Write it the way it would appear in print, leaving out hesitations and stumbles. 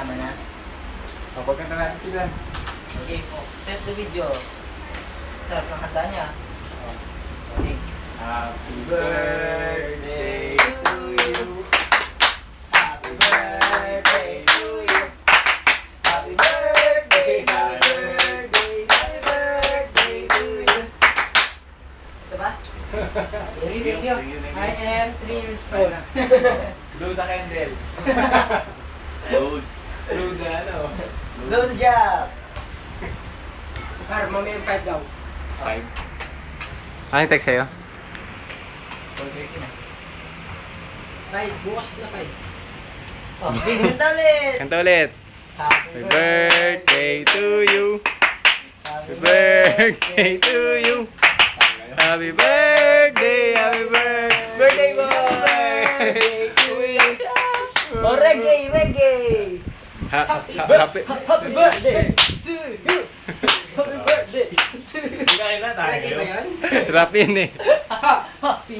Tama na. O, pagkanta natin sila. Okay po. Set the video. Sarap ng kanta niya. Okay. Happy birthday to you. Happy birthday to you. Happy birthday, happy birthday, happy birthday to you. Isa ba? Video. I am 3 years old. Blow the candle. Blow the ano. Blow the job. Par, mamaya 5 daw. 5. Ano yung text sa'yo? 4:30 na. 5, bukas na 5. Oh, sige, kanta ulit. Kanta ulit. Happy Happy birthday to you. Happy birthday to you. Happy birthday, happy birthday boy. Oh, reggae, reggae. Happy Happy birthday to you. Happy birthday to you. Kain na tayo. Ready ba yun? Rap yun eh. Happy.